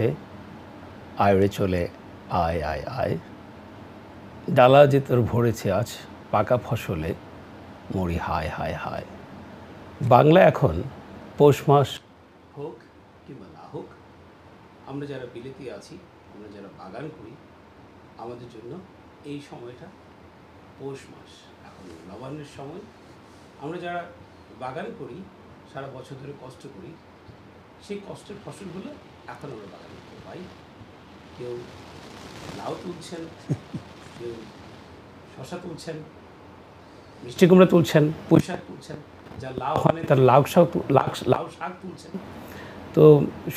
এ আয়রে চলে আয় আয় আয় ডালা যে তোর ভরেছে আজ পাকা ফসলে মরি হায় হায় হায় বাংলা এখন পৌষ মাস হোক কিংবা না হোক, আমরা যারা বিলেতে আছি, আমরা যারা বাগান করি, আমাদের জন্য এই সময়টা পৌষ মাস এখন নবান্নের সময়। আমরা যারা বাগান করি, সারা বছর ধরে কষ্ট করি, সেই কষ্টের ফসলগুলো এখন আমরা বাগান করতে পাই। কেউ লাউ তুলছেন, কেউ শশা তুলছেন, মিষ্টি কুমড়া তুলছেন, পুঁই শাক তুলছেন, যা লাউ হয় তার লাউ শাক তুলছেন। তো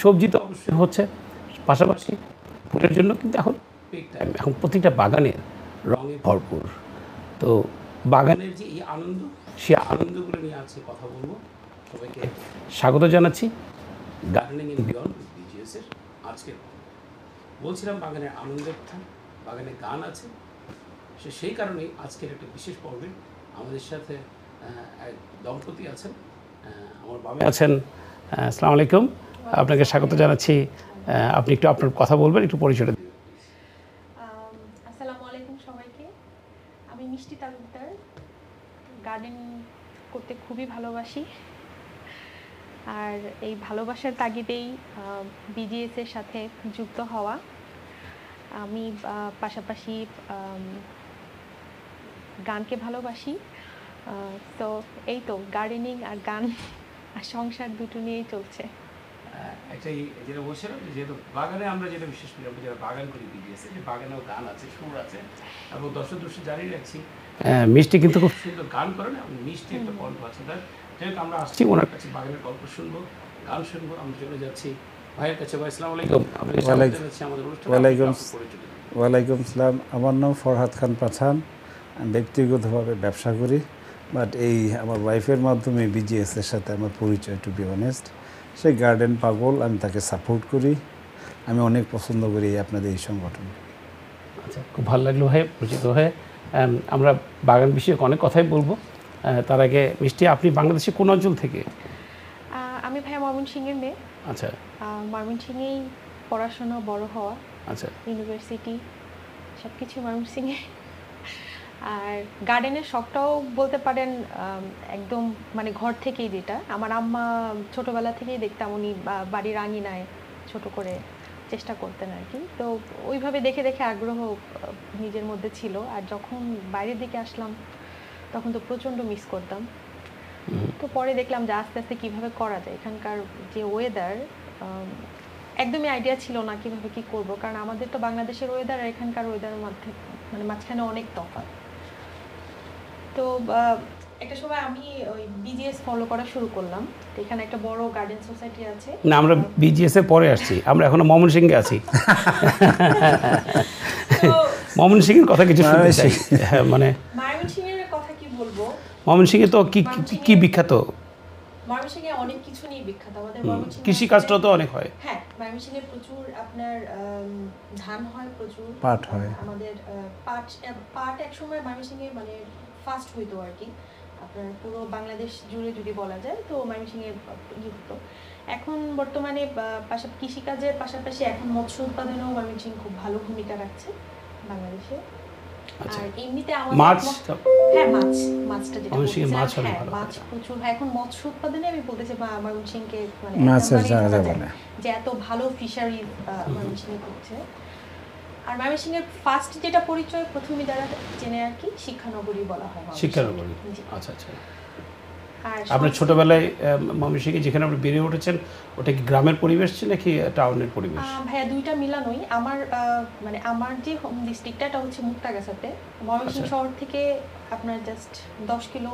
সবজি তো অবশ্যই হচ্ছে, পাশাপাশি ফুলের জন্য কিন্তু এখন পিক টাইম, এখন প্রত্যেকটা বাগানের রঙে ভরপুর। তো বাগানের যে এই আনন্দ, সেই আনন্দগুলো নিয়ে আছে কথা বলবো। সবাইকে স্বাগত জানাচ্ছি গার্ডেনিং ইন বিয়ন্ড বিজিএসের আজকের বলছিলাম বাগানের আনন্দের কথা, বাগানে গান আছে। সেই কারণেই আজকের একটা বিশেষ পর্বে আমাদের সাথে এক দম্পতি আছেন, আমার বাবা আছেন। আসসালামু আলাইকুম, আপনাকে স্বাগত জানাচ্ছি। আপনি একটু আপনার কথা বলবেন, একটু পরিচয়টা দিবেন। আসসালামু আলাইকুম সবাইকে। আমি মিষ্টি তালুকদার, গার্ডেন করতে খুবই ভালোবাসি। আর এই ভালোবাসার তাগিদেই বিজিএসের সাথে যুক্ত হওয়া। আমি পাশাপাশি গানকে ভালোবাসি। তো এই তো গার্ডেনিং আর গান আর সংসার দুটো নিয়েই চলছে। একটাই যেটা বলছিলাম, যেহেতু বাগানে আমরা যেটা বিশেষ করি, আমরা যারা বাগান করি বিজিএসে, যে বাগানেও গান আছে, সুর আছে, এবং দর্শক জানিয়ে রাখছি মিষ্টি কিন্তু খুব সুন্দর গান করেন এবং মিষ্টি একটা গল্প আছে তার। যাই হোক, আমরা আসছি ওনার কাছে, বাগানের গল্প শুনবো, গান শুনবো। আমরা চলে যাচ্ছি ভাইয়ের কাছে। ভাই আসসালামু আলাইকুম, ওয়ালাইকুম আসসালাম। আমার নাম ফরহাদ খান পাঠান। আমি ব্যক্তিগতভাবে ব্যবসা করি, বাট এই আমার ওয়াইফের মাধ্যমে বিজিএসের সাথে আমার পরিচয়, টু বি অনেস্ট। সে গার্ডেন পাগল, আমি তাকে সাপোর্ট করি, আমি অনেক পছন্দ করি আপনাদের এই সংগঠন। আচ্ছা, খুব ভালো লাগলো ভাই পরিচিত হয়ে। আমরা বাগান বিষয়ে অনেক কথাই বলবো। তার আগে মিষ্টি, আপনি বাংলাদেশে কোন অঞ্চল থেকে? আমি ভাইয়া ময়মনসিংহের মেয়ে। আচ্ছা, ময়মনসিংহেই পড়াশোনা, বড় হওয়া, আচ্ছা, ইউনিভার্সিটি সব কিছু ময়মনসিংহে। আর গার্ডেনের শখটাও বলতে পারেন একদম মানে ঘর থেকেই, যেটা আমার আম্মা ছোটোবেলা থেকেই দেখতাম উনি বাড়ির আঙিনায় ছোট করে চেষ্টা করতেন আর কি। তো ওইভাবে দেখে দেখে আগ্রহ নিজের মধ্যে ছিল। আর যখন বাইরের দিকে আসলাম তখন তো প্রচণ্ড মিস করতাম। তো পরে দেখলাম যে আস্তে আস্তে কীভাবে করা যায়। এখানকার যে ওয়েদার, একদমই আইডিয়া ছিল না কীভাবে কী করব, কারণ আমাদের তো বাংলাদেশের ওয়েদার আর এখানকার ওয়েদারের মধ্যে মানে মাঝখানে অনেক তফাৎ। তো একটা সময় আমি ওই বিজিএস ফলো করা শুরু করলাম। তো এখানে একটা বড় গার্ডেন সোসাইটি আছে। না, আমরা বিজিএস এর পরে আসছি, আমরা এখনো ময়মনসিংহে আছি। ময়মনসিংহের কথা কিছু শুনতে চাই। হ্যাঁ, মানে ময়মনসিংহের কথা কি বলবো, ময়মনসিংহে তো কি বিখ্যাত? ময়মনসিংহে অনেক কিছু নিয়ে বিখ্যাত। আমাদের ময়মনসিংহে কৃষি কাজটাও তো অনেক হয়। হ্যাঁ, ময়মনসিংহে প্রচুর আপনার ধান হয়, প্রচুর পাট হয়। আমাদের পাট এক সময় ময়মনসিংহে মানে ফার্স্ট হইতো আর কি, আপনার পুরো বাংলাদেশ জুড়ে যদি বলা যায়। তো ময়মনসিংহে হতো। এখন বর্তমানে কৃষিকাজের পাশাপাশি এখন মৎস্য উৎপাদনেও ময়মনসিংহ খুব ভালো ভূমিকা রাখছে বাংলাদেশে। আর এমনিতে মাছ, হ্যাঁ মাছটা যেটা মাছ প্রচুর হয় এখন। মৎস্য উৎপাদনে আমি বলতেছি ময়মনসিংহকে মানে মাছের জায়গা বলে যে এত ভালো ফিশারি ময়মনসিংহে করছে। আর ময়মনসিংহের ফার্স্ট যেটা পরিচয় প্রথমে যারা চেনে আর কি, শিক্ষানগরী বলা হয়। শিক্ষানগরী, আচ্ছা আচ্ছা। আপনার ছোটবেলায় ময়মনসিংহে যেখানে আপনি বেড়ে উঠেছেন, ওটা কি গ্রামের পরিবেশ ছিল নাকি টাউনের পরিবেশ? ভাইয়া দুইটা মিলানোই। আমার মানে আমার যে হোম ডিস্ট্রিক্টটা এটা হচ্ছে মুক্তাগাছাতে। ময়মনসিংহ শহর থেকে আপনার জাস্ট 10 কিলো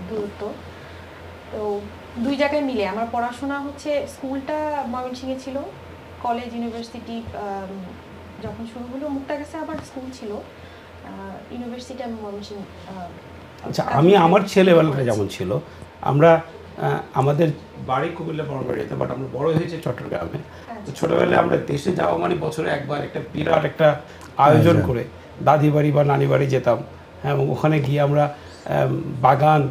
দূরত্ব। তো দুই জায়গায় মিলে আমার পড়াশোনা হচ্ছে, স্কুলটা ময়মনসিংহে ছিল, কলেজ ইউনিভার্সিটি যখন শুরু হলো মুক্তাগাছা আবার স্কুল ছিল, ইউনিভার্সিটি আমি ময়মনসিংহ। আচ্ছা, আমার ছেলেবেলাটা যেমন ছিল, আমরা আমাদের বাড়ি কুমিল্লা বড়বাড়িতে, বাট আমরা বড় হয়েছে চট্টগ্রামে। তো ছোটোবেলায় আমরা দেশে যাওয়া মানে বছরে একবার একটা বিরাট একটা আয়োজন করে দাদি বাড়ি বা নানি বাড়ি যেতাম। হ্যাঁ, এবং ওখানে গিয়ে আমরা বাগান,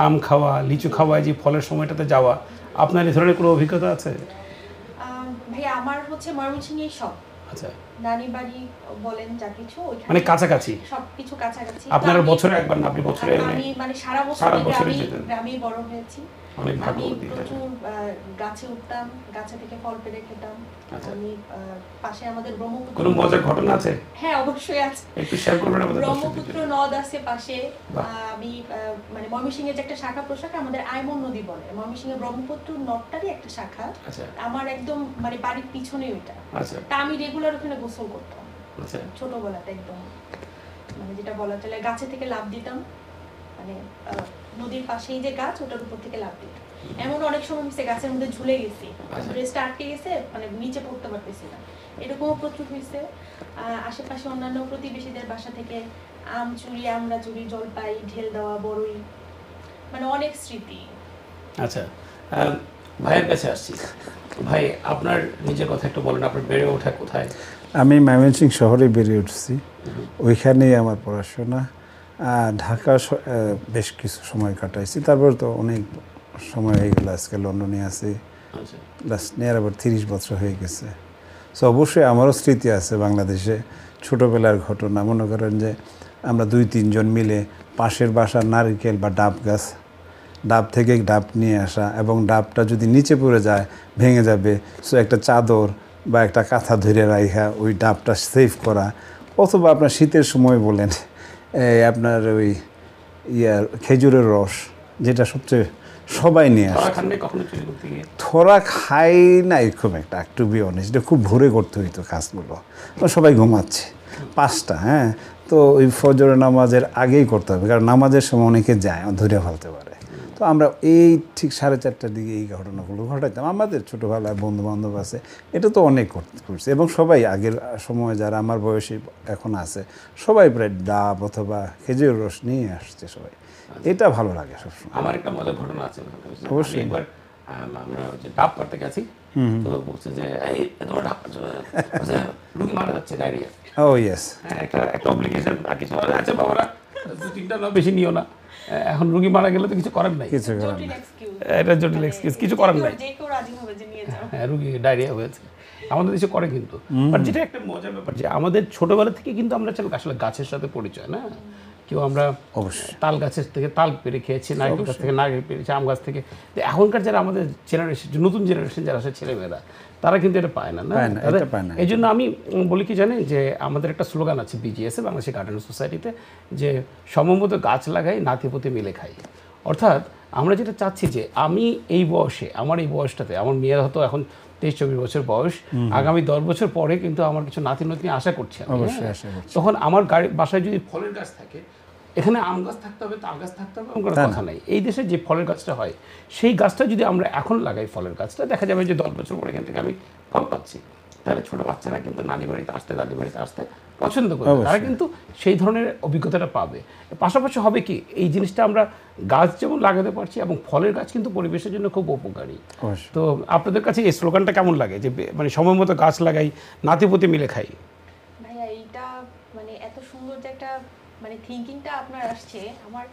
আম খাওয়া, লিচু খাওয়া, যে ফলের সময়টাতে যাওয়া। আপনার এই ধরনের কোনো অভিজ্ঞতা আছে? ভাইয়া আমার হচ্ছে ময়মনসিংহে সব, আচ্ছা, নানি বাড়ি বলেন যা কিছু ওইখানে মানে কাছাকাছি সবকিছু কাছাকাছি। আপনারা তো আমি- বছরে একবার না, আপনি বছরে আমি মানে সারা সারা বছর বছরই যেতেন। গ্রামেই বড় হয়েছি। অনেক আমি ভাগ্যবতী। প্রচুর গাছে উঠতাম, গাছে থেকে ফল পেড়ে খেতাম। আচ্ছা। আমি পাশে আমাদের ব্রহ্মপুত্র, কোনো মজার ঘটনা আছে হ্যাঁ অবশ্যই আছে, একটু শেয়ার করবেন আমাদের ব্রহ্মপুত্র দর্শকদের? নদ আছে পাশে। বাহ। আমি মানে ময়মনসিংহের যে একটা শাখা প্রশাখা আমাদের আইমন নদী বলে, ময়মনসিংহের ব্রহ্মপুত্র নদটারই একটা শাখা। আচ্ছা আমার একদম মানে বাড়ির পিছনে ওইটা। আচ্ছা তা আমি রেগুলার ওখানে গোসল করতাম আচ্ছা ছোটবেলাতে, একদম মানে যেটা বলা চলে গাছে থেকে লাফ দিতাম, মানে নদীর পাশেই যে গাছ ওটার উপর থেকে লাফ দিতাম। এমন অনেক সময় হয়েছে গাছের মধ্যে ঝুলে গেছি, ড্রেসটা আটকে গেছে, মানে নিচে পড়তে পারতেছি না, এরকমও প্রচুর হয়েছে। আশেপাশে অন্যান্য প্রতিবেশীদের বাসা থেকে আম চুরি, আমরা চুরি, জলপাই ঢেল দেওয়া, বড়ই, মানে অনেক স্মৃতি। আচ্ছা ভাইয়ের কাছে আসছি। ভাই আপনার নিজের কথা একটু বলেন, আপনার বেড়ে ওঠা কোথায়? আমি ময়মনসিংহ শহরে বেরিয়ে উঠছি, ওইখানেই আমার পড়াশোনা। ঢাকা বেশ কিছু সময় কাটাইছি, তারপর তো অনেক সময় হয়ে গেল, আজকে লন্ডনে আছি, আচ্ছা লাস্ট নিয়ার আবার 30 বছর হয়ে গেছে। সো অবশ্যই আমারও স্মৃতি আছে বাংলাদেশে, ছোটোবেলার ঘটনা। মনে করেন যে আমরা 2-3 জন মিলে পাশের বাসার নারকেল বা ডাব গাছ, ডাব থেকে ডাব নিয়ে আসা, এবং ডাবটা যদি নিচে পড়ে যায় ভেঙে যাবে, সো একটা চাদর বা একটা কাঁথা ধরে রাখা ওই ডাবটা সেভ করা। অথবা আপনার শীতের সময় বলেন আপনার ওই খেজুরের রস, যেটা সবচেয়ে সবাই নিয়ে আসে। কখনো চুরি করতে গিয়ে থোড়া খাই নাই খুব একটা, টু বি অনেস্ট, এটা খুব ভোরে করতে হইতো কাজগুলো, তো সবাই ঘুমাচ্ছে 5টা, হ্যাঁ, তো ওই ফজরের নামাজের আগেই করতে হবে, কারণ নামাজের সময় অনেকে যায়, ধরে ফেলতে পারে। তো আমরা এই ঠিক 4:30টার দিকে এই ঘটনাগুলো ঘটাইতাম। আমাদের ছোটোবেলায় বন্ধু বান্ধব আছে, এটা তো অনেক করছে, এবং সবাই আগের সময় যারা আমার বয়সী এখন আছে সবাই প্রায় ডাব অথবা খেজুর রস নিয়ে আসছে সবাই। এটা ভালো লাগে সবসময়। আমার একটা মজার ঘটনা আছে অবশ্যই। আমি একবার আমরা যে ডাব পাড়তে গেছি, তো বলছে যে এই তোমার ডাব পাড়ছে, রুগী মারা যাচ্ছে ডায়রিয়া। ও ইয়েস, হ্যাঁ, একটা অব্লিগেশন থাকে, আছে বাবারা 2-3টা না বেশি নিও না, এখন রুগী মারা গেলে তো কিছু করার নাই, কিছু করার জটিল না। এক্সকিউজ, এটা জটিল এক্সকিউজ, কিছু করার নাই। যে কেউ রাজি হবে যে নিয়ে যাও। হ্যাঁ, রুগী ডায়রিয়া হয়েছে, আমাদের দেশে করে কিন্তু। বাট যেটা একটা মজার ব্যাপার যে আমাদের ছোটবেলা থেকে কিন্তু আমরা আসলে গাছের সাথে পরিচয়, না কেউ আমরা অবশ্যই তাল গাছের থেকে তাল পেরে খেয়েছি, নারকেল গাছ থেকে নারকেল পেরেছি, আম গাছ থেকে। তো এখনকার যারা আমাদের জেনারেশন, নতুন জেনারেশন যারা আছে ছেলেমেয়েরা, তারা কিন্তু এটা পায় না, না পায় না, এটা পায় না। এই জন্য আমি বলি কি জানেন, যে আমাদের একটা স্লোগান আছে বিজিএসে, বাংলাদেশ গার্ডেন সোসাইটিতে, যে সমমত গাছ লাগাই, নাতিপতি মিলে খাই। অর্থাৎ আমরা যেটা চাচ্ছি যে আমি এই বয়সে, আমার এই বয়সটাতে, আমার মেয়ের হয়তো এখন 23-24 বছর বয়স, আগামী 10 বছর পরে কিন্তু আমার কিছু নাতি নাতনি আশা করছি আমি, অবশ্যই হ্যাঁ? আশা করছি। তখন আমার বাসায় যদি ফলের গাছ থাকে, এখানে আম গাছ থাকতে হবে, তাল গাছ থাকতে হবে, এমন কোনো কথা নাই। এই দেশে যে ফলের গাছটা হয়, সেই গাছটা যদি আমরা এখন লাগাই, ফলের গাছটা, দেখা যাবে যে 10 বছর পরে এখান থেকে আমি ফল পাচ্ছি। তাহলে ছোটো বাচ্চারা কিন্তু নানি বাড়িতে আসতে, দাদি বাড়িতে আসতে পছন্দ করবে, তারা কিন্তু সেই ধরনের অভিজ্ঞতাটা পাবে। পাশাপাশি হবে কি, এই জিনিসটা আমরা গাছ যেমন লাগাতে পারছি, এবং ফলের গাছ কিন্তু পরিবেশের জন্য খুব উপকারী। অবশ্যই। তো আপনাদের কাছে এই স্লোগানটা কেমন লাগে, যে মানে সময় মতো গাছ লাগাই, নাতিপতি মিলে খাই? ভাইয়া এইটা মানে এত সুন্দর যে একটা মানে থিঙ্কিংটা আপনার আসছে, আমার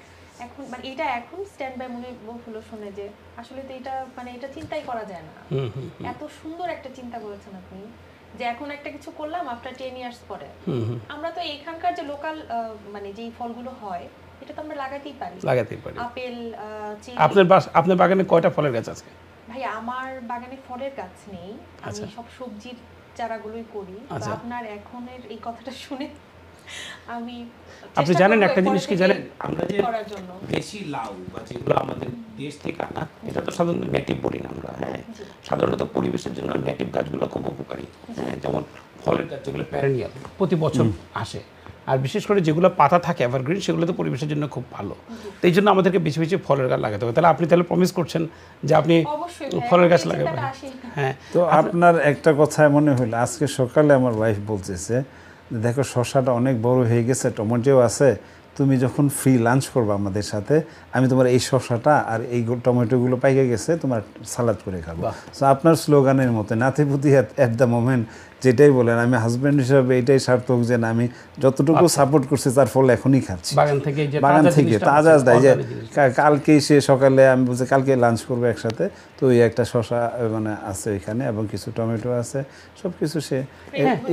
এখন মানে এটা এখন স্ট্যান্ড বাই মনে হলো শুনে যে আসলে তো এটা মানে এটা চিন্তাই করা যায় না। এত সুন্দর একটা চিন্তা করেছেন আপনি, যে এখন একটা কিছু করলাম আফটার 10 ইয়ার্স পরে। আমরা তো এখানকার যে লোকাল মানে যেই ফলগুলো হয় এটা তো আমরা লাগাতেই পারি, আপেল, চেরি। আপনার বাগানে কয়টা ফলের গাছ আছে? ভাই আমার বাগানে ফলের গাছ নেই, আমি সব সবজির চারাগুলোই করি। তো আপনার এখনের এই কথাটা শুনে আমি আপনি জানেন একটা জিনিস কি জানেন, আমরা যে করার জন্য দেশি লাউ বা যেগুলো আমাদের দেশ থেকে আনা, এটা তো সাধারণত নেটিভ বলি না আমরা, হ্যাঁ, সাধারণত পরিবেশের জন্য নেটিভ গাছগুলো খুব উপকারী, হ্যাঁ, যেমন ফলের গাছ যেগুলো প্যারেনিয়াল প্রতি বছর আসে, আর বিশেষ করে যেগুলো পাতা থাকে এভারগ্রিন, সেগুলো তো পরিবেশের জন্য খুব ভালো। তো এই জন্য আমাদেরকে বেশি বেশি ফলের গাছ লাগাতে হবে। তাহলে আপনি প্রমিস করছেন যে আপনি ফলের গাছ লাগাবেন? হ্যাঁ। তো আপনার একটা কথা মনে হইলো, আজকে সকালে আমার ওয়াইফ বলতেছে, দেখো শসাটা অনেক বড় হয়ে গেছে, টমেটোও আছে, তুমি যখন ফ্রি লাঞ্চ করবে আমাদের সাথে, আমি তোমার এই শসাটা আর এই টমেটোগুলো পাইকে গেছে, তোমার সালাদ করে খাবো। সো আপনার স্লোগানের মতো নাতিপুতি অ্যাট দ্য মোমেন্ট যেটাই বলেন, আমি হাজব্যান্ড হিসাবে এটাই সার্থক যে না, আমি যতটুকু সাপোর্ট করছি তার ফল এখনই খাচ্ছি। বাগান থেকে যে বাগান তাজা থেকে জিনিসটা তাজা পাচ্ছেন, দেয় যে organic জিনিসটা। কালকেই সে সকালে আমি বলছি কালকে লাঞ্চ করবো একসাথে, তো ওই একটা শশা মানে আছে ওইখানে এবং কিছু টমেটো আছে, সব কিছু সে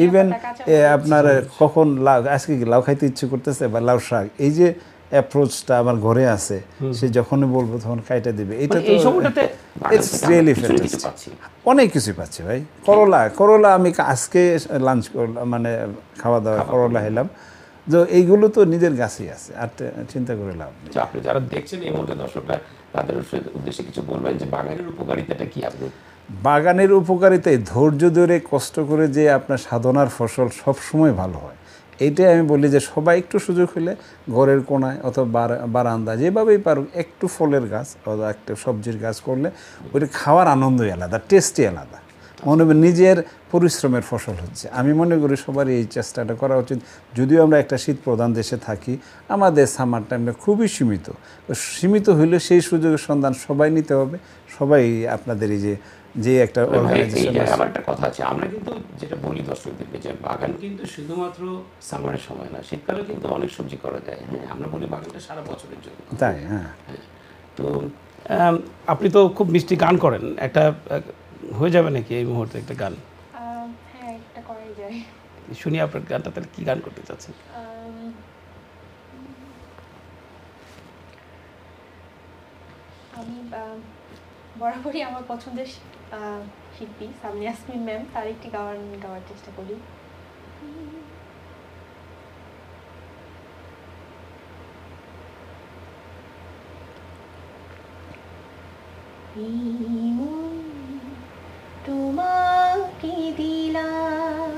ইভেন আপনার কখন লাউ, আজকে কি লাউ খাইতে ইচ্ছে করতেছে বা লাউ শাক, এই যে অ্যাপ্রোচটা আমার ঘরে আছে, সে যখনই বলবো তখন কাইটা দিবে। এটা মানে তো এই সময়টাতে ইটস রিয়েলি ফ্যান্টাস্টিক। অনেক কিছু পাচ্ছি ভাই। করলা আমি আজকে লাঞ্চ করলাম, মানে খাওয়া দাওয়া করলা খেলাম, তো এইগুলো তো নিজের গাছেই আছে, আর চিন্তা করে লাভ নেই। আচ্ছা, আপনি যারা দেখছেন এই মুহূর্তে দর্শকরা, তাদের উদ্দেশ্যে কিছু বলবেন যে বাগানের উপকারিতাটা কি? আপনি বাগানের উপকারিতায় ধৈর্য ধরে কষ্ট করে যে আপনার সাধনার ফসল সব সময় ভালো হয়, এইটাই আমি বলি যে সবাই একটু সুযোগ হলে ঘরের কোনায় অথবা বারান্দা যেভাবেই পারুক একটু ফলের গাছ অথবা একটা সবজির গাছ করলে ওইটা খাওয়ার আনন্দই আলাদা, টেস্টই আলাদা, মনে হবে নিজের পরিশ্রমের ফসল হচ্ছে। আমি মনে করি সবারই এই চেষ্টাটা করা উচিত। যদিও আমরা একটা শীত প্রধান দেশে থাকি, আমাদের সামার টাইমটা খুবই সীমিত হইলেও সেই সুযোগের সন্ধান সবাই নিতে হবে। সবাই আপনাদের এই যে একটা অর্গানাইজেশন, আমার একটা কথা আছে, আমরা কিন্তু যেটা বলি দর্শকদেরকে যে বাগান কিন্তু শুধুমাত্র সামারের সময় না, শীতকালে কিন্তু অনেক সবজি করা যায়। হ্যাঁ, আমরা বলি বাগানটা সারা বছরের জন্য। তাই? হ্যাঁ। তো আপনি তো খুব মিষ্টি গান করেন, একটা হয়ে যাবে নাকি এই মুহূর্তে একটা গান? হ্যাঁ, একটা করাই যায়। শুনি আপনার গানটা, তাহলে কি গান করতে চাচ্ছেন? আমি বরাবরই আমার পছন্দের শিল্পী সামনে ইয়াসমিন ম্যাম, তার একটি গান গাওয়ার চেষ্টা করি। তোমাকে দিলাম,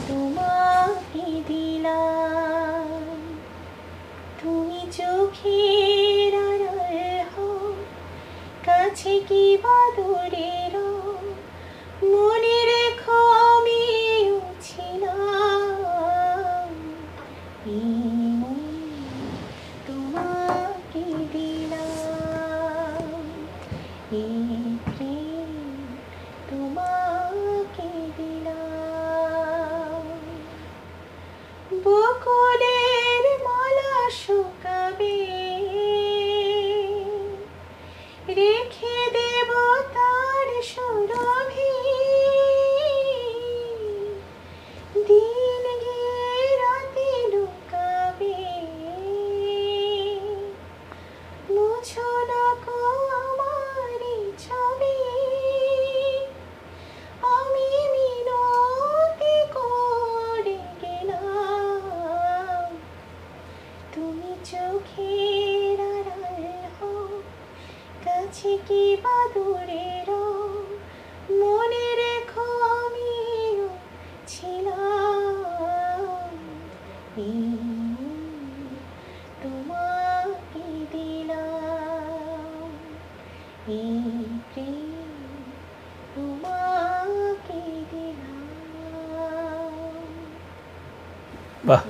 তোমাকে দিলাম, তুমি চোখের আড়াল হও, কাছে কি বা দূরে রও, মনে রেখো আমিও ছিলাম, তোমাকে দিলাম, তোমাকে দিলাম। বকুলের মালা শুকাবে, রেখে দেব তার সুরভি, দিন গিয়ে রাতে লুকাবে, মুছো না কো আমার ছবি, আমি মিনতি করে গেলাম, তুমি চোখের আড়াল হও, কাছে কি বা দূরে রও, মনে রেখো আমিও ছিলাম, তোমাকে দিলাম, তোমাকে দিলাম। বাহ,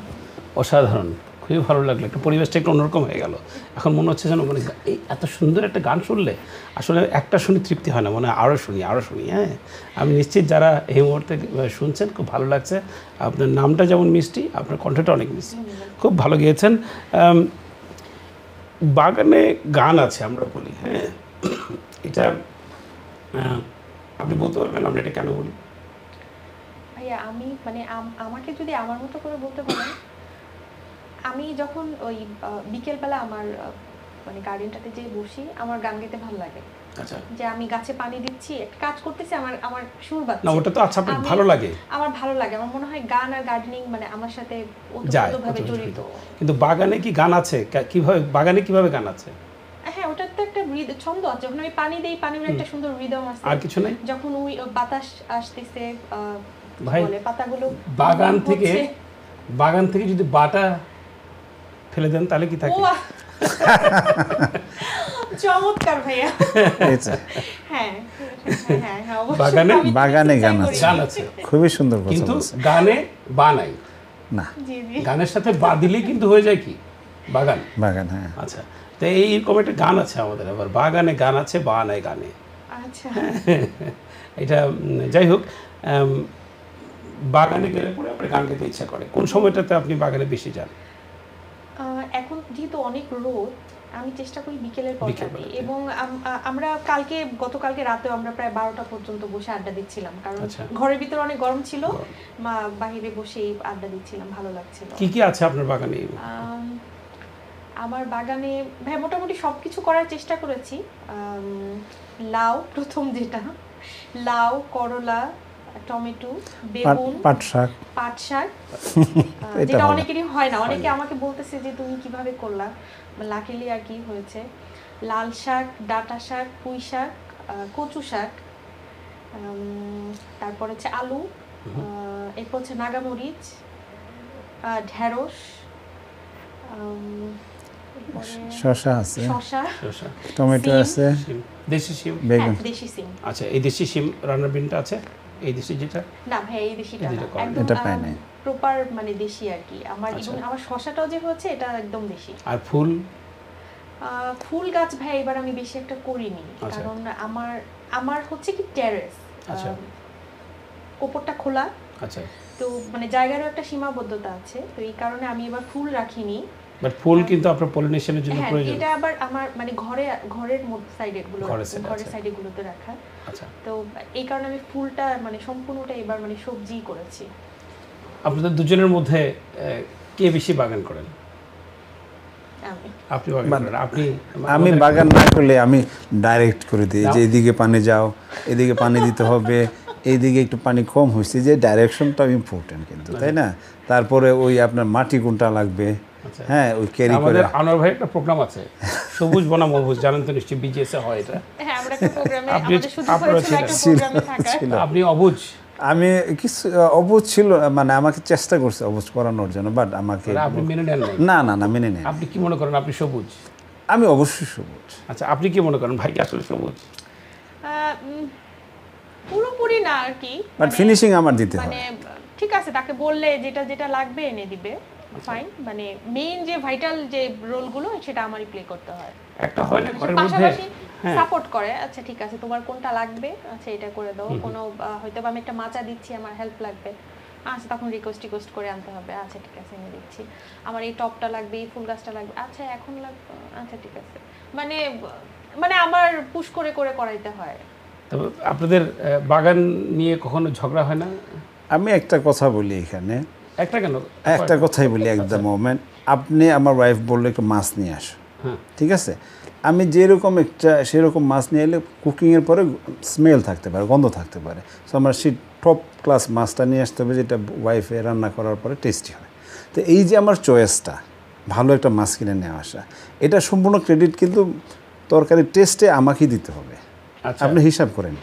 অসাধারণ, খুবই ভালো লাগলো। একটা পরিবেশটা একটু অন্যরকম হয়ে গেল। এখন মনে হচ্ছে যেন মানে এই এত সুন্দর একটা গান শুনলে আসলে একটা শুনে তৃপ্তি হয় না, মানে আরও শুনি। হ্যাঁ, আমি নিশ্চিত যারা এই মুহূর্তে শুনছেন খুব ভালো লাগছে। আপনার নামটা যেমন মিষ্টি, আপনার কণ্ঠটা অনেক মিষ্টি, খুব ভালো গিয়েছেন। বাগানে গান আছে আমরা বলি, হ্যাঁ, এটা আপনি বলতে পারবেন আমরা এটা কেন বলি? ভাইয়া, আমি মানে আমাকে যদি আমার মতো করে বলতে বলেন, আমি যখন ওই বিকেলবেলা আমার মানে গার্ডেনটাতে যে বসি, আমার গান গাইতে ভালো লাগে। আচ্ছা, যে আমি গাছে পানি দিচ্ছি, একটা কাজ করতেছি, আমার সুর বাজছে না ওটা তো আচ্ছা আপনার ভালো লাগে? আমার ভালো লাগে, আমার মনে হয় গান আর গার্ডেনিং মানে আমার সাথে ওতপ্রোতভাবে জড়িত। কিন্তু বাগানে কি গান আছে? কিভাবে গান আছে? হ্যাঁ, ওটার তো একটা ছন্দ আছে। যখন আমি পানি দেই, পানির একটা সুন্দর রিদম আছে। আর কিছু নাই? যখন ওই বাতাস আসতেছে, ভাই বলে পাতাগুলো বাগান থেকে যদি বাটা ফেলে দেন তাহলে কি থাকে? চমৎকার ভাইয়া। হ্যাঁ, বাগানে গান আছে, খুবই সুন্দর কথা। কিন্তু গানে বা নাই না, গানের সাথে বা দিলেই কিন্তু হয়ে যায় কি বাগান। হ্যাঁ। আচ্ছা, তো এইরকম একটা গান আছে আমাদের, আবার বাগানে গান আছে, বা নাই গানে। আচ্ছা এটা যাই হোক, বাগানে গেলে পরে আপনার গান গাইতে ইচ্ছা করে। কোন সময়টাতে আপনি বাগানে বেশি যান? এখন যেহেতু অনেক রোদ, আমি চেষ্টা করি বিকেলের পর বিকেলবেলাতে। এবং আমরা গতকালকে রাতেও আমরা প্রায় 12টা পর্যন্ত বসে আড্ডা দিচ্ছিলাম, কারণ আচ্ছা। ঘরের ভিতরে অনেক গরম ছিল, গরম। বাহিরে বসেই আড্ডা দিচ্ছিলাম, ভালো লাগছিল। কি কি আছে আপনার বাগানে? আমার বাগানে ভাই মোটামুটি সবকিছু করার চেষ্টা করেছি। লাউ, প্রথম যেটা লাউ, করলা, টমেটো, বেগুন, পাট শাক, পাট শাক, এটা যেটা ভালো। অনেকেরই হয় না, অনেকে আমাকে বলতেছে যে তুমি কিভাবে করলা, লাকিলি আর কি হয়েছে। লাল শাক, ডাঁটা শাক, পুঁই শাক, কচু শাক, তারপর হচ্ছে আলু, এরপর হচ্ছে নাগামরিচ, ঢেঁড়স, শসা আছে, শসা, শসা, টমেটো সিম। আছে, শিম, দেশি শিম। বেগুন। হ্যাঁ, দেশি সিম। আচ্ছা, এই দেশি শিম রান্নার বিনটা আছে, এই দেশি যেটা? না ভাই, এই দেশিটা এই না, যেটা করেন। একদম এটা পাই নাই। প্রপার মানে দেশি আর কি। আমার আচ্ছা। এবং আমার শসাটাও যে হচ্ছে এটা একদম দেশি। আর ফুল? ফুল গাছ ভাই এবার আমি বেশি একটা করিনি, আচ্ছা। কারণ আমার হচ্ছে কি টেরেস, আচ্ছা। ওপরটা খোলা, আচ্ছা, তো মানে জায়গারও একটা সীমাবদ্ধতা আছে, তো এই কারণে আমি এবার ফুল রাখিনি। বাট ফুল কিন্তু আপনার পলিনেশনের জন্য হ্যাঁ, প্রয়োজন। এটা আবার আমার মানে ঘরের মধ্যে সাইডে গুলো, ঘরের side, ঘরের আচ্ছা। সাইডে গুলোতে রাখা, আচ্ছা, তো এই কারণে আমি ফুলটা মানে সম্পূর্ণটা এবার মানে সবজি করেছি। আপনাদের দুজনের মধ্যে কে বেশি বাগান করেন? আমি আপনি বাগান করেন? আপনি? আমি বাগান না করলে আমি ডাইরেক্ট করে দিই দাও। যে এদিকে পানি যাও, এদিকে পানি দিতে হবে, এইদিকে একটু পানি কম হয়েছে, যে ডাইরেকশনটা ইম্পর্টেন্ট কিন্তু, তাই না? তারপরে ওই আপনার মাটি কোনটা লাগবে, আচ্ছা। হ্যাঁ, ওই ক্যারি করে। আমাদের আনোয়ার ভাই একটা প্রোগ্রাম আছে, সবুজ বনাম অবুজ, জানেন তো নিশ্চয়ই, বিজিএস এ হয় এটা। হ্যাঁ, আমরা একটা প্রোগ্রামে আপনি- আমাদের সুযোগ আপনারা হয়েছিল একটা প্রোগ্রামে থাকার। ছিল। আপনি অবুজ? আমি কিছু অবুঝ ছিল, মানে আমাকে চেষ্টা করছে অবুঝ করানোর জন্য, বাট আমাকে মানে আপনি মেনে নেন নাই? না মেনে নেই। আপনি কি মনে করেন আপনি সবুজ? আমি অবশ্যই সবুজ। আচ্ছা, আপনি কি মনে করেন ভাই কি আসলে সবুজ? পুরোপুরি না আর কি, বাট ফিনিশিং আমার দিতে হয়। মানে ঠিক আছে, তাকে বললে যেটা যেটা লাগবে এনে দিবে, ফাইন। মানে মেইন যে ভাইটাল যে রোলগুলো সেটা আমারই প্লে করতে হয়। একটা হয় না ঘরের মধ্যে, পাশাপাশি হ্যাঁ, সাপোর্ট করে, আচ্ছা ঠিক আছে তোমার কোনটা লাগবে, আচ্ছা এটা করে দাও। কোনো হয়তো বা আমি একটা মাচা দিচ্ছি, আমার হেল্প লাগবে, আচ্ছা তখন রিকোয়েস্ট করে আনতে হবে, আচ্ছা ঠিক আছে এনে দিচ্ছি। আমার এই টপটা লাগবে, এই ফুল গাছটা লাগবে, আচ্ছা এখন লাগবে, আচ্ছা ঠিক আছে। মানে মানে আমার পুশ করে করে করাইতে হয়। তবে আপনাদের বাগান নিয়ে কখনো ঝগড়া হয় না? আমি একটা কথা বলি এখানে, একটা কেন, একটা কথাই বলি এক দ্য মোমেন্ট। আপনি, আমার ওয়াইফ বললো একটু মাছ নিয়ে আসো, হ্যাঁ, ঠিক আছে, আমি যেরকম একটা সেরকম মাছ নিয়ে এলে কুকিংয়ের পরে স্মেল থাকতে পারে, গন্ধ থাকতে পারে, সো আমার সেই টপ ক্লাস মাছটা নিয়ে আসতে হবে, যেটা ওয়াইফে রান্না করার পরে টেস্টি হয়। তো এই যে আমার চয়েসটা, ভালো একটা মাছ কিনে নিয়ে আসা, এটা সম্পূর্ণ ক্রেডিট কিন্তু তরকারির টেস্টে আমাকেই দিতে হবে। আচ্ছা। আপনি হিসাব করেন,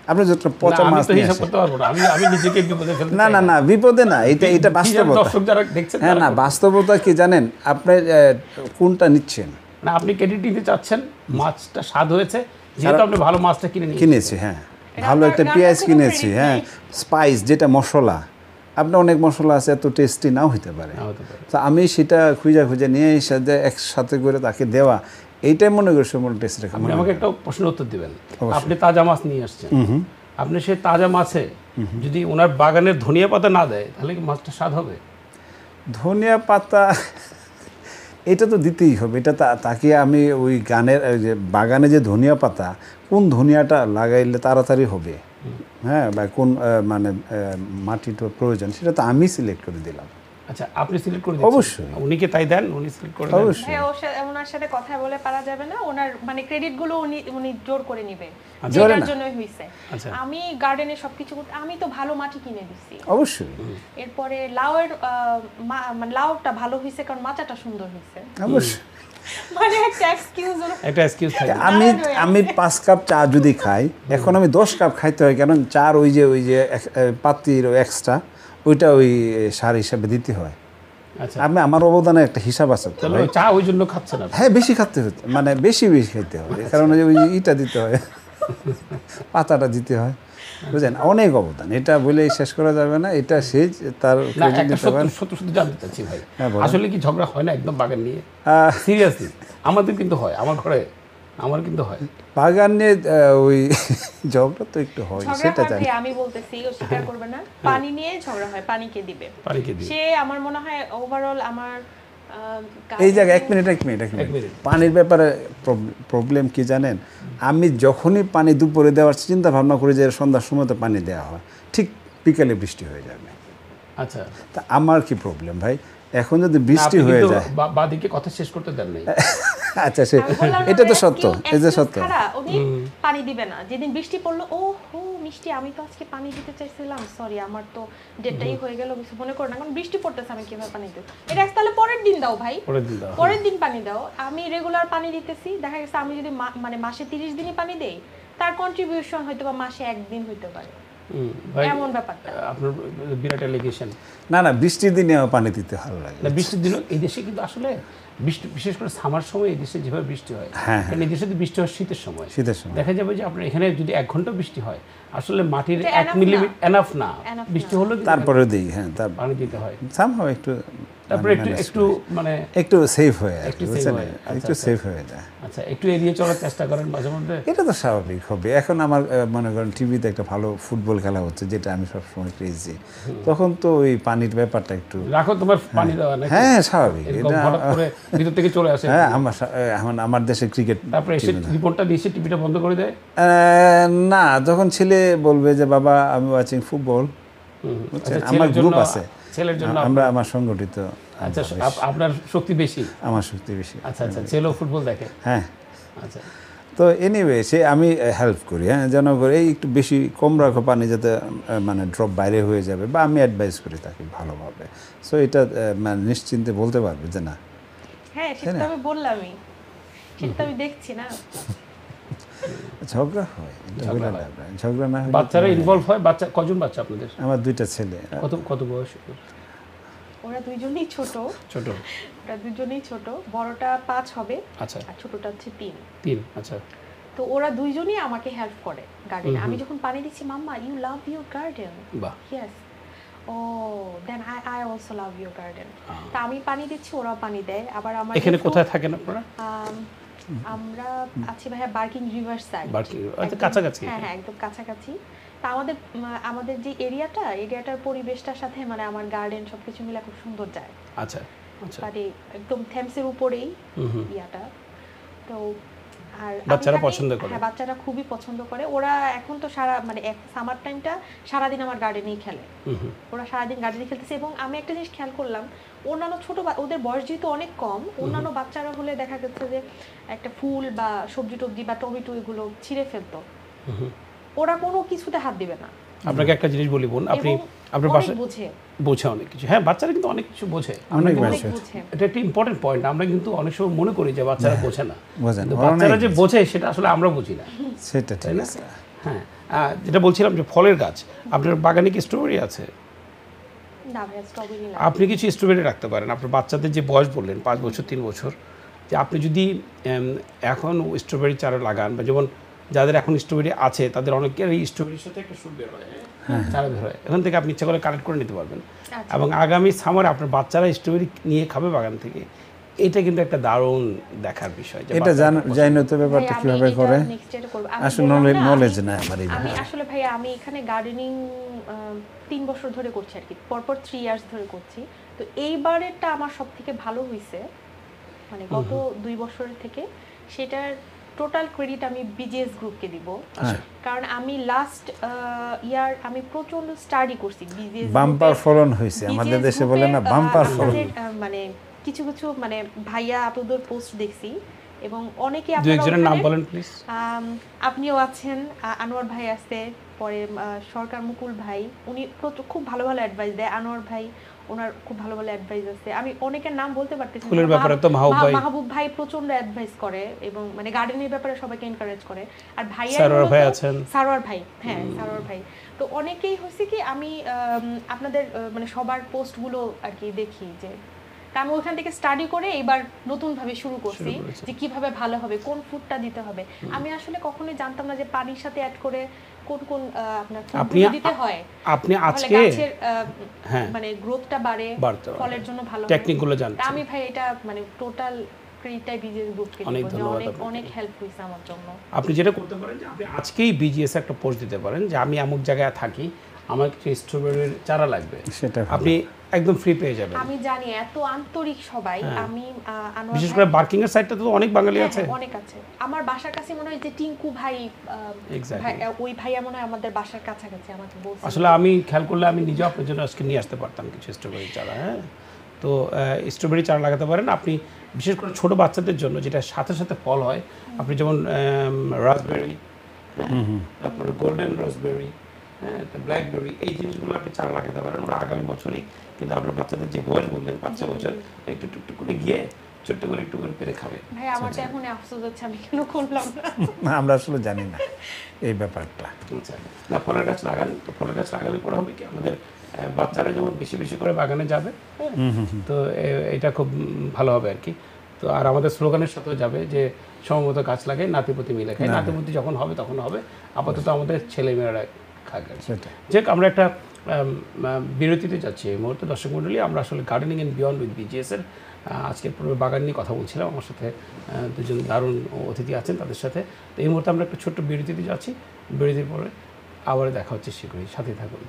আপনি যত পচা না, আমি মাছ তো নিয়ে হিসাব আসেন, করতে পারবো না, আমি নিজেকে বিপদে ফেলতে না চাই না না বিপদে না, এটা বাস্তবতা। দর্শক যারা দেখছেন হ্যাঁ, তারা না করবে। বাস্তবতা কি জানেন, আপনি কোনটা নিচ্ছেন। না, আপনি ক্রেডিট নিতে চাচ্ছেন, মাছটা স্বাদ হয়েছে যেহেতু আপনি ভালো মাছটা কিনে নিয়েছেন। কিনেছি, হ্যাঁ, ভালো একটা রান্নার পেঁয়াজ কোনো কিনেছি, credit হ্যাঁ, স্পাইস যেটা মশলা, আপনার অনেক মশলা আছে এত টেস্টি নাও হতে পারে, নাও হতে পারে। তো আমি সেটা খুঁজে নিয়ে এসে একসাথে করে তাকে দেওয়া, এইটাই মনে করি সম্পূর্ণ টেস্ট রেখে। আপনি আমাকে একটা প্রশ্নের উত্তর দিবেন। আপনি তাজা মাছ নিয়ে আসছেন, আপনি সেই তাজা মাছে যদি ওনার বাগানের ধনিয়া পাতা না দেয় তাহলে কি মাছটা স্বাদ হবে? ধনিয়া পাতা এটা তো দিতেই হবে, এটা তাকে আমি ওই যে বাগানে যে ধনিয়া পাতা, কোন ধনিয়াটা লাগাইলে তাড়াতাড়ি হবে, হ্যাঁ, বা কোন মানে মাটিটা প্রয়োজন, সেটা তো আমি সিলেক্ট করে দিলাম। আচ্ছা, আপনি সিলেক্ট করে দিচ্ছেন? অবশ্যই। উনি কি তাই দেন? উনি সিলেক্ট করে দেন? অবশ্যই। ভাই ওনার সাথে কথা বলে পারা যাবে না, ওনার মানে ক্রেডিট গুলো উনি জোর করে নেবে, জোরে যেটার না। জন্যই হইছে। আচ্ছা। আমি গার্ডেনে সবকিছু আমি তো ভালো মাটি কিনে দিছি, অবশ্যই, এরপরে লাউয়ের মানে লাউটা ভালো হইছে কারণ মাচাটা সুন্দর হইছে, অবশ্যই। মানে একটা এক্সকিউজ। একটা এক্সকিউজ থাকে। আমি 5 কাপ চা যদি খাই, এখন আমি 10 কাপ খাইতে হয়, কারণ চার ওই যে পাতির এক্সট্রা ওইটা ওই সার হিসাবে দিতে হয়। আচ্ছা, আমি আমার অবদানের একটা হিসাব আছে তো তাহলে ভাই। চা ওই জন্য খাচ্ছেন আপনি? হ্যাঁ, বেশি খাইতে হচ্ছে, মানে বেশি খাইতে হবে, কারণ ওই ইটা দিতে হয়, পাতাটা দিতে হয়, বুঝলেন, অনেক অবদান, এটা বলে শেষ করা যাবে না, এটা সে তার না, credit একটা দিতে পারে। সত্য জানতে চাচ্ছি ভাই, হ্যাঁ, বলেন। আসলে কি ঝগড়া হয় না একদম বাগান নিয়ে? সিরিয়াসলি আমাদের কিন্তু হয়, আমার ঘরে আমার কিন্তু হয়। বাগান নিয়ে ওই ঝগড়া তো একটু হয়, ঝগড়া সেটা হয় জানি। ভাই, আমি বলতেছি, ও স্বীকার করবে না, পানি নিয়ে ঝগড়া হয়, পানি কে দিবে। পানিকে দিই। সে আমার মনে হয় ওভারঅল আমার এই জায়গায় এক মিনিট পানির ব্যাপারে প্রবলেম কি জানেন, আমি যখনই পানি দুপুরে দেওয়ার চিন্তা ভাবনা করি যে সন্ধ্যার সময় তো পানি দেওয়া হয়, ঠিক বিকেলে বৃষ্টি হয়ে যাবে। আচ্ছা, তা আমার কি প্রবলেম ভাই, এখন যদি বৃষ্টি হয়ে যায়, বাদিকে কথা শেষ করতে দেন নাই। আচ্ছা সে এটা তো সত্য, এই যে সত্য। উনি পানি দিবে না, যেদিন বৃষ্টি পড়লো, ও হো মিষ্টি, আমি তো আজকে পানি দিতে চাইছিলাম, সরি আমার তো ডেটটাই হয়ে গেল, কিছু মনে করো না, কারণ বৃষ্টি পড়তেছে, আমি কিভাবে পানি দেব? এটা তাহলে পরের দিন দাও ভাই, পরের দিন পানি দাও। আমি রেগুলার পানি দিতেছি, দেখা গেছে আমি যদি মানে মাসে 30 দিনই পানি দেই, তার কন্ট্রিবিউশন হয়তো বা মাসে 1 দিন হইতে পারে, এমন ব্যাপারটা। আপনার বিরাট এলিগেশন। না বৃষ্টির দিনে আমার পানি দিতে ভালো লাগে না, বৃষ্টির দিনও এই দেশে কিন্তু আসলে বৃষ্টি, বিশেষ করে সামার সময় এই দেশে যেভাবে বৃষ্টি হয়, কারণ এই দেশে তো বৃষ্টি হয় শীতের সময়, দেখা যাবে যে আপনার এখানে যদি 1 ঘন্টা বৃষ্টি হয়, আসলে মাটির 1 মিলিমিটার এনাফ না, বৃষ্টি হলো তারপরে দিই, হ্যাঁ তার পানি দিতে হয়, সামহাও একটু, তারপরে একটু মানে একটু সেফ হয়ে একটু সেফ হয়ে যায়। আচ্ছা, একটু এড়িয়ে চলার চেষ্টা করেন মাঝে মধ্যে। এটা তো স্বাভাবিক হবে। এখন আমার মনে করেন টিভিতে একটা ভালো ফুটবল খেলা হচ্ছে, যেটা আমি সবসময় ক্রেজি, তখন তো ওই পানির ব্যাপারটা একটু রাখো, তোমার পানি দেওয়া নাকি? হ্যাঁ স্বাভাবিক, এটা হঠাৎ করে ভিতর থেকে চলে আসে। হ্যাঁ আমার দেশে ক্রিকেট, তারপরে এসে রিপোর্টটা দিয়ে টিভিটা বন্ধ করে দেয়। না, যখন ছেলে বলবে যে বাবা আমি ওয়াচিং ফুটবল, আমার গ্রুপ আছে, ছেলের জন্য আমরা আমার সংগঠিত। আচ্ছা, আপনার শক্তি বেশি, আমার শক্তি বেশি। আচ্ছা, ছেলেও ফুটবল দেখে। হ্যাঁ, আচ্ছা, তো এনিওয়ে সে আমি হেল্প করি, হ্যাঁ, যেন করে এই একটু বেশি কম রাখো পানি, যাতে মানে ড্রপ বাইরে হয়ে যাবে, বা আমি অ্যাডভাইস করি তাকে ভালোভাবে। সো এটা মানে নিশ্চিন্তে বলতে পারবে যে না। হ্যাঁ, সেটা তো আমি বললামই, সেটা তো আমি দেখছি না। ঝগড়া হয়, ঝগড়া না হয়। বাচ্চারা ইনভলভ হয়। কজন বাচ্চা আপনাদের? আমার 2টা ছেলে। কত বয়স? ওরা দুইজনেই ছোট। ওরা দুইজনেই ছোট, বড়টা 5 হবে, আচ্ছা, আর ছোটটা হচ্ছে 3। আচ্ছা। তো ওরা দুইজনই আমাকে হেল্প করে গার্ডেনে। আমি যখন পানি দিচ্ছি, mama you love your garden, yes, oh then I also love your garden. তা আমি পানি দিচ্ছি, ওরাও পানি দেয়। আবার আমার এখানে কোথায় থাকেন আপনারা? আমরা আছি ভাইয়া বার্কিং রিভার সাইড, কাছাকাছি। হ্যাঁ, একদম কাছাকাছি। তা আমাদের যে এরিয়াটার পরিবেশটার সাথে মানে আমার গার্ডেন সবকিছু মিলে খুব সুন্দর যায়। আচ্ছা, মানে একদম থেমসের উপরেই ইয়াটা। তো আর বাচ্চারা পছন্দ করে? হ্যাঁ, বাচ্চারা খুবই পছন্দ করে। ওরা এখন তো মানে সামার টাইমটা সারাদিন আমার গার্ডেনেই খেলে। ওরা সারাদিন গার্ডেনে খেলতেছে। এবং আমি একটা জিনিস খেয়াল করলাম, অন্যান্য ওদের বয়স যেহেতু অনেক কম, অন্যান্য বাচ্চারা হলে দেখা যাচ্ছে যে একটা ফুল বা সবজি টবজি বা টমেটো এগুলো ছিঁড়ে ফেলতো, ওরা কোনো কিছুতে হাত দিবে না। আপনাকে একটা জিনিস বলি বোন, আপনার বাসায় বোঝে অনেক কিছু। হ্যাঁ, বাচ্চারা কিন্তু অনেক কিছু বোঝে, এটা একটা ইম্পর্টেন্ট পয়েন্ট। আমরা কিন্তু অনেক সময় মনে করি যে বাচ্চারা বোঝে না, কিন্তু বাচ্চারা যে বোঝে সেটা আসলে আমরা বুঝি না, সেটা ঠিক আছে। হ্যাঁ, যেটা বলছিলাম যে ফলের গাছ, আপনার বাগানে কি স্ট্রবেরি আছে? আপনি কিছু স্ট্রবেরি রাখতে পারেন। আপনার বাচ্চাদের যে বয়স বললেন 5 বছর 3 বছর, যে আপনি যদি এখন স্ট্রবেরি চারা লাগান, বা যেমন যাদের এখন স্ট্রবেরি আছে তাদের অনেকের এই স্ট্রবেরির সাথে একটা শুট বের হয়, চারা বের হয়, এখান থেকে আপনি ইচ্ছা করে কালেক্ট করে নিতে পারবেন। এবং আগামী সামারে আপনার বাচ্চারা স্ট্রবেরি নিয়ে খাবে বাগান থেকে, এটা কিন্তু একটা দারুণ দেখার বিষয়। এটা জানো তো ব্যাপারটা কিভাবে করে, আসলে নলেজ না আমার। আমি আসলে ভাইয়া আমি এখানে গার্ডেনিং 3 বছর ধরে করছি আর কি, পরপর 3 ইয়ার্স ধরে করছি। তো এইবারেরটা আমার সবথেকে ভালো হয়েছে, মানে গত 2 বছরের থেকে। সেটার টোটাল ক্রেডিট আমি বিজিএস গ্রুপকে দিব, কারণ আমি লাস্ট ইয়ার আমি প্রচন্ড স্টাডি করছি। বিজিএস বাম্পার ফলন হয়েছে আমাদের দেশে, বলে না বাম্পার ফলন। মানে কিছু মানে ভাইয়া আপনাদের পোস্ট দেখছি, এবং অনেকে আপনারা নাম বলেন প্লিজ। আপনিও আছেন, আনোয়ার ভাই আছে, পরে সরকার মুকুল ভাই, উনি খুব ভালো অ্যাডভাইস দেয়। আনোয়ার ভাই, ওনার খুব ভালো অ্যাডভাইস আছে। আমি অনেকের নাম বলতে পারতেছি না। ফুলের ব্যাপারে তো মাহবুব ভাই প্রচন্ড অ্যাডভাইস করে, এবং মানে গার্ডেনের ব্যাপারে সবাইকে এনকারেজ করে। আর ভাইয়া সারোয়ার ভাই আছেন, সারোয়ার ভাই, হ্যাঁ সারোয়ার ভাই। তো অনেকেই হয়েছে কি, আমি আপনাদের মানে সবার পোস্টগুলো আর কি দেখি, যে আমি ওখান থেকে স্টাডি করে এবার নতুনভাবে শুরু করছি যে কিভাবে ভালো হবে, কোন ফুডটা দিতে হবে। আমি আসলে কখনোই জানতাম না যে পানির সাথে অ্যাড করে কোন আপনার ফুডগুলো দিতে হয়। আপনি আজকে গাছের মানে গ্রোথটা বাড়ে, ফলের জন্য ভালো, টেকনিকগুলো জানতেন। আমি ভাই এটা মানে টোটাল ক্রেডিটটাই বিজিএস গ্রুপকে অনেক দিব যে ধন্যবাদ অনেক আপনাকে। অনেক হেল্প হয়েছে আমার জন্য। আপনি যেটা করতে পারেন যে আপনি আজকেই বিজিএস একটা পোস্ট দিতে পারেন যে আমি অমুক জায়গায় থাকি, আমার কিছু স্ট্রবেরির চারা লাগবে, সেটা ভালো। আপনি একদম ফ্রি পেয়ে যাবেন। আমি জানি এত আন্তরিক সবাই। আমি আনোয়ার বিশেষ ভাই- করে বার্কিং এর সাইডটা তো অনেক বাঙালি হ্যাঁ, আছে। হ্যাঁ, অনেক আছে। আমার বাসার কাছে মনে হয় যে টিঙ্কু ভাই, Exactly. ওই ভাইয়া মনে হয় আমাদের বাসার কাছাকাছি আমাকে বলছে। আসলে আমি খেয়াল করলে আমি নিজে আপনার জন্য আজকে নিয়ে আসতে পারতাম কিছু স্ট্রবেরি চারা। হ্যাঁ, তো স্ট্রবেরি চারা লাগাতে পারেন আপনি, বিশেষ করে ছোট বাচ্চাদের জন্য যেটা সাথে সাথে ফল হয়। আপনি যেমন রাসবেরি, তারপরে গোল্ডেন রাসবেরি, হ্যাঁ, ব্ল্যাকবেরি, এই জিনিসগুলো আপনি চারা লাগাতে পারেন। ওরা আগামী বছরই কিন্তু আপনার বাচ্চাদের যে বয়স বললেন 5-6 বছর, একটু টুকটুক করে গিয়ে ছোট্ট করে একটু করে পেরে খাবে। ভাই আমার তো এখন আফসোস হচ্ছে আমি কেন করলাম না। আমরা আসলে জানি না এই ব্যাপারটা। আচ্ছা, না ফলের গাছ লাগান, তো ফলের গাছ লাগালে পরে হবে কি আমাদের বাচ্চারা যেমন বেশি বেশি করে বাগানে যাবে, হ্যাঁ, তো এটা খুব ভালো হবে আর কি। তো আর আমাদের স্লোগানের সাথেও যাবে যে সমমত গাছ লাগে নাতিপতি মিলে খায়। নাতিপতি যখন হবে তখন হবে, আপাতত আমাদের ছেলেমেয়েরা খাবে। সেটা যাক, আমরা একটা বিরতিতে যাচ্ছি এই মুহূর্তে। দর্শক মণ্ডলী, আমরা আসলে gardening and beyond with BGS এর আজকের পূর্বে বাগান নিয়ে কথা বলছিলাম। আমার সাথে দুজন দারুণ অতিথি আছেন, তাদের সাথে। তো এই মুহূর্তে আমরা একটা ছোট্ট বিরতিতে যাচ্ছি। বিরতির পরে আবার দেখা হচ্ছে শীঘ্রই, সাথে থাকুন।